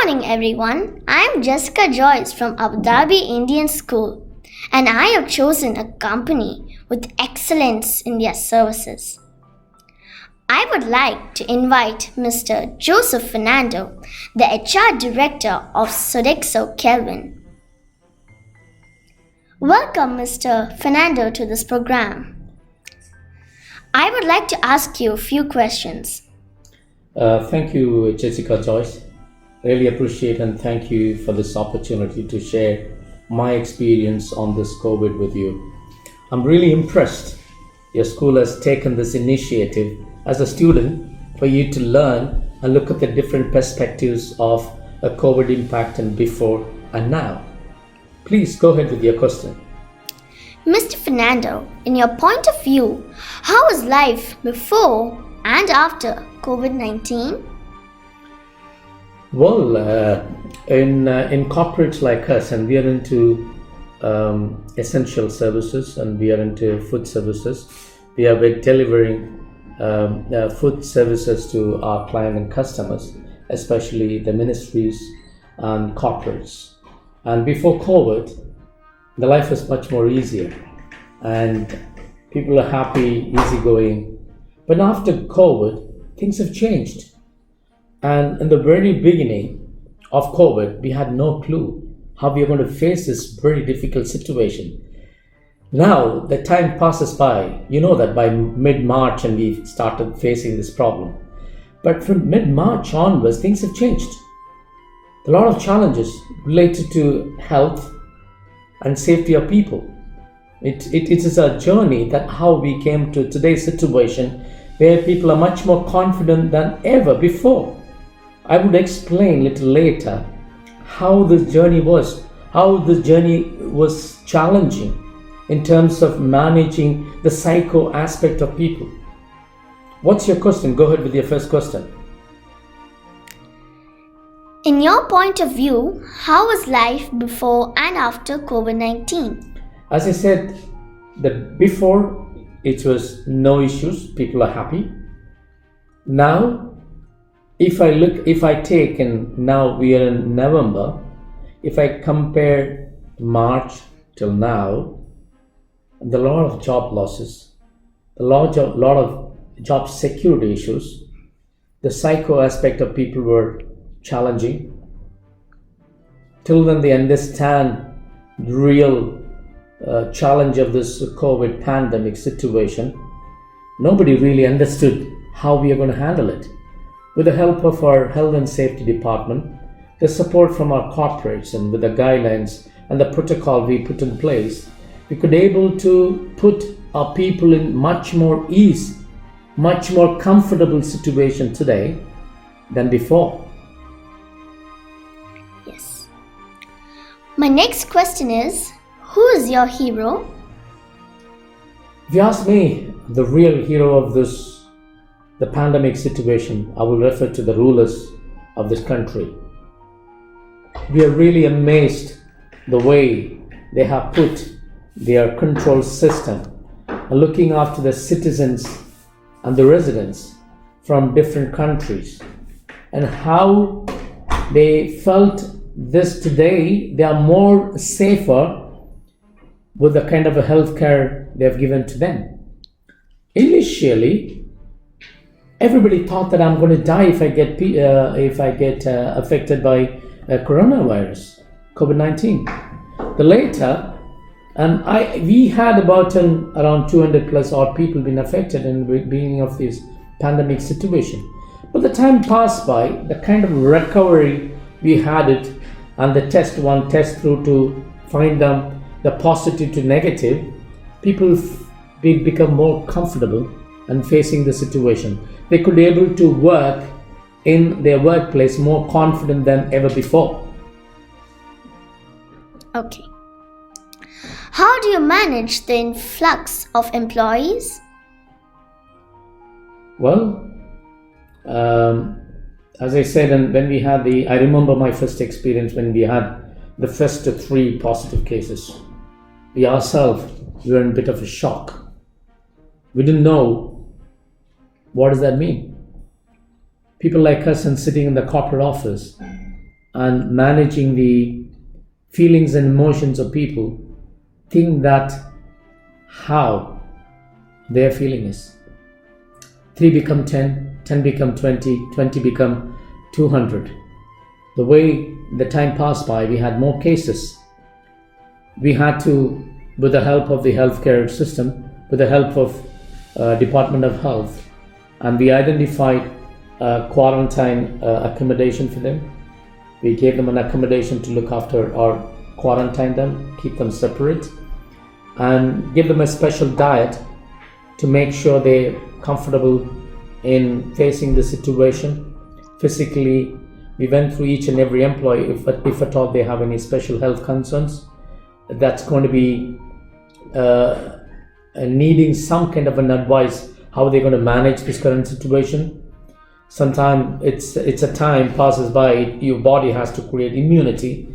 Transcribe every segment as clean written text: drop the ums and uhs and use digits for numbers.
Morning, everyone. I am Jessica Joyce from Abu Dhabi Indian School, and I have chosen a company with excellence in their services. I would like to invite Mr. Joseph Fernando, the HR Director of Sodexo Kelvin. Welcome, Mr. Fernando, to this program. I would like to ask you a few questions. Thank you, Jessica Joyce. Really appreciate and thank you for this opportunity to share my experience on this COVID with you. I'm really impressed your school has taken this initiative as a student for you to learn and look at the different perspectives of a COVID impact and before and now. Please go ahead with your question. Mr. Fernando, in your point of view, how was life before and after COVID 19? Well, in corporates like us, and we are into essential services and we are into food services, we are delivering food services to our client and customers, especially the ministries and corporates. And before COVID, the life was much more easier and people are happy, easygoing. But after COVID, things have changed. And in the very beginning of COVID, we had no clue how we are going to face this very difficult situation. Now, the time passes by. You know that by mid-March and we started facing this problem. But from mid-March onwards, things have changed. A lot of challenges related to health and safety of people. It is a journey that how we came to today's situation where people are much more confident than ever before. I would explain a little later how this journey was challenging in terms of managing the psycho aspect of people. What's your question? Go ahead with your first question. In your point of view, how was life before and after COVID 19? As I said, that before it was no issues, people are happy. Now, if I take, and now we are in November, if I compare March till now, the lot of job losses, a lot of job security issues, the psycho aspect of people were challenging. Till then they understand the real challenge of this COVID pandemic situation. Nobody really understood how we are going to handle it. With the help of our health and safety department, the support from our corporates and with the guidelines and the protocol we put in place, we could able to put our people in much more ease, much more comfortable situation today than before. Yes. My next question is, who is your hero? If you ask me, the real hero of the pandemic situation, I will refer to the rulers of this country. We are really amazed the way they have put their control system and looking after the citizens and the residents from different countries, and how they felt this today they are more safer with the kind of a healthcare they have given to them. Initially, everybody thought that I'm going to die if I get affected by coronavirus, COVID-19. The later, we had about around 200 plus odd people been affected in the beginning of this pandemic situation. But the time passed by, the kind of recovery we had it, and the test one, test through to find them the positive to negative, people become more comfortable and facing the situation. They could be able to work in their workplace more confident than ever before. Okay. How do you manage the influx of employees? Well, as I said, and when we had I remember my first experience when we had the first 3 positive cases. We ourselves were in a bit of a shock. We didn't know what does that mean. People like us and sitting in the corporate office, and managing the feelings and emotions of people, think that how their feeling is. 3 become 10, 10 become 20, 20 become 200. The way the time passed by, we had more cases. We had to, with the help of the healthcare system, with the help of Department of Health, and we identified quarantine accommodation for them. We gave them an accommodation to look after or quarantine them, keep them separate, and give them a special diet to make sure they're comfortable in facing the situation. Physically, we went through each and every employee, if at all they have any special health concerns, that's going to be needing some kind of an advice how they're going to manage this current situation. Sometimes it's a time passes by, your body has to create immunity.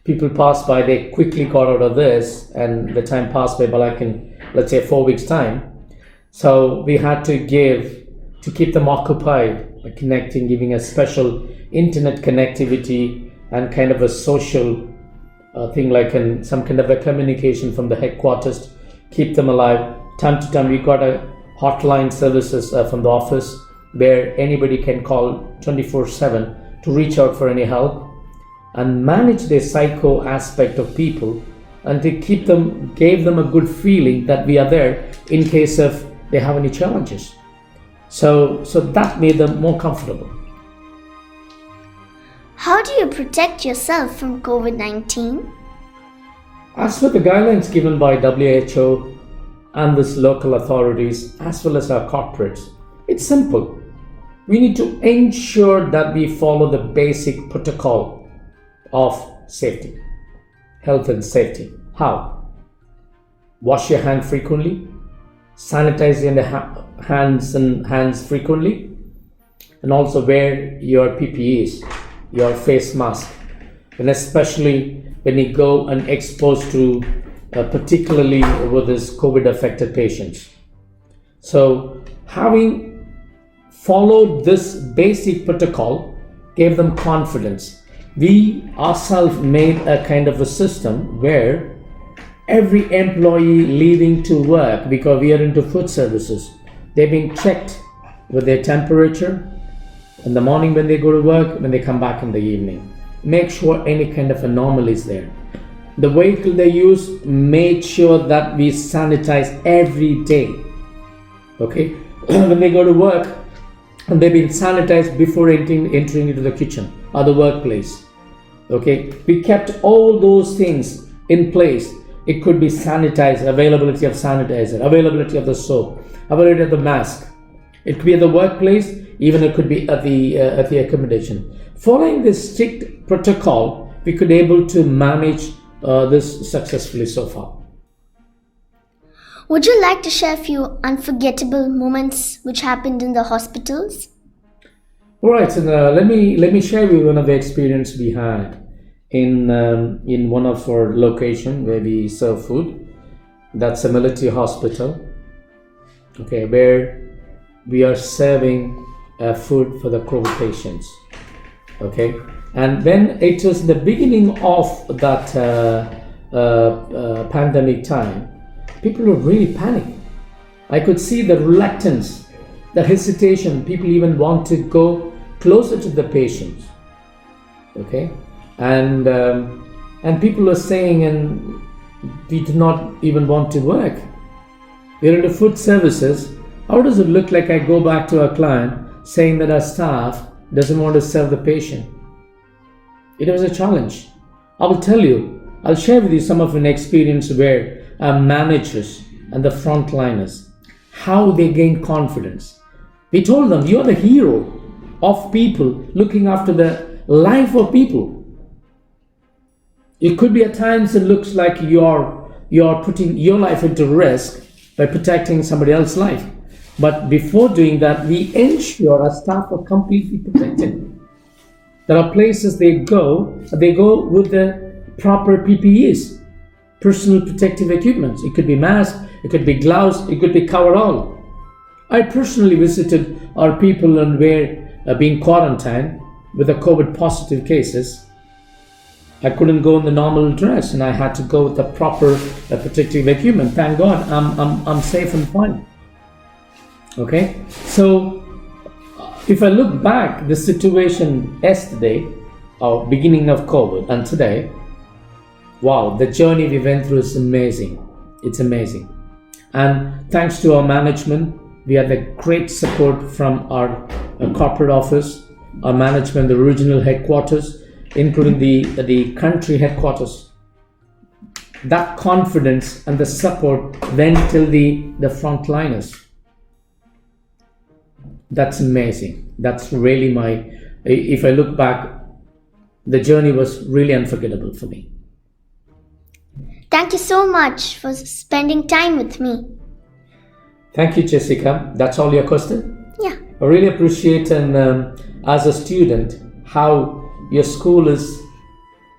People pass by, they quickly got out of this, and the time passed by like in, let's say, 4 weeks time. So we had to keep them occupied by connecting, giving a special internet connectivity and kind of a social thing, like some kind of a communication from the headquarters, keep them alive. Time to time we got a hotline services from the office where anybody can call 24/7 to reach out for any help and manage the psycho aspect of people, and to gave them a good feeling that we are there in case of they have any challenges. So that made them more comfortable. How do you protect yourself from COVID-19? As per the guidelines given by WHO and the local authorities, as well as our corporates, it's simple. We need to ensure that we follow the basic protocol of safety, health and safety. How? Wash your hands frequently, sanitize your hands frequently, and also wear your PPEs, your face mask, and especially when you go and exposed to particularly with this COVID affected patients. So having followed this basic protocol gave them confidence. We ourselves made a kind of a system where every employee leaving to work, because we are into food services, they've been checked with their temperature in the morning when they go to work, when they come back in the evening. Make sure any kind of anomalies there. The vehicle they use, made sure that we sanitize every day. Okay, when they go to work, and they've been sanitized before entering into the kitchen or the workplace. Okay, we kept all those things in place. It could be sanitizer, availability of sanitizer, availability of the soap, availability of the mask. It could be at the workplace, even it could be at the accommodation. Following this strict protocol, we could able to manage this successfully so far. Would you like to share a few unforgettable moments which happened in the hospitals? All right, so let me share with you one of the experience we had in one of our location where we serve food. That's a military hospital. Okay, where we are serving food for the COVID patients. Okay, and when it was the beginning of that pandemic time, people were really panicking. I could see the reluctance, the hesitation. People even want to go closer to the patients. Okay, and people were saying, and we do not even want to work. We're into food services. How does it look like I go back to our client saying that our staff doesn't want to serve the patient? It was a challenge. I will tell you, I'll share with you some of an experience where our managers and the frontliners, how they gain confidence. We told them, you are the hero of people, looking after the life of people. It could be at times it looks like you're putting your life into risk by protecting somebody else's life. But before doing that, we ensure our staff are completely protected. There are places they go with the proper PPEs, personal protective equipment. It could be mask, it could be gloves, it could be coverall. I personally visited our people and were being quarantined with the COVID positive cases, I couldn't go in the normal dress, and I had to go with the proper protective equipment. Thank God, I'm safe and fine. Okay, so if I look back, the situation yesterday, or beginning of COVID, and today, wow, the journey we went through is amazing. It's amazing, and thanks to our management, we had a great support from our corporate office, our management, the regional headquarters, including the country headquarters. That confidence and the support went till the frontliners. That's amazing. That's really if I look back, the journey was really unforgettable for me. Thank you so much for spending time with me. Thank you, Jessica. That's all your question? Yeah. I really appreciate, and as a student, how your school is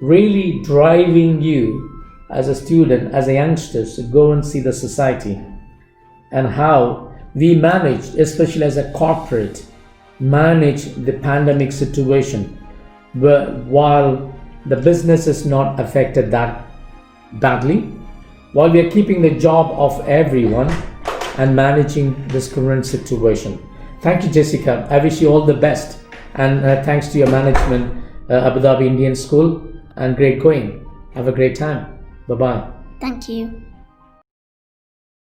really driving you as a student, as a youngster, to go and see the society, and how we managed, especially as a corporate, manage the pandemic situation, while the business is not affected that badly, while we are keeping the job of everyone and managing this current situation. Thank you, Jessica. I wish you all the best, and thanks to your management, Abu Dhabi Indian School, and great going. Have a great time. Bye bye. Thank you.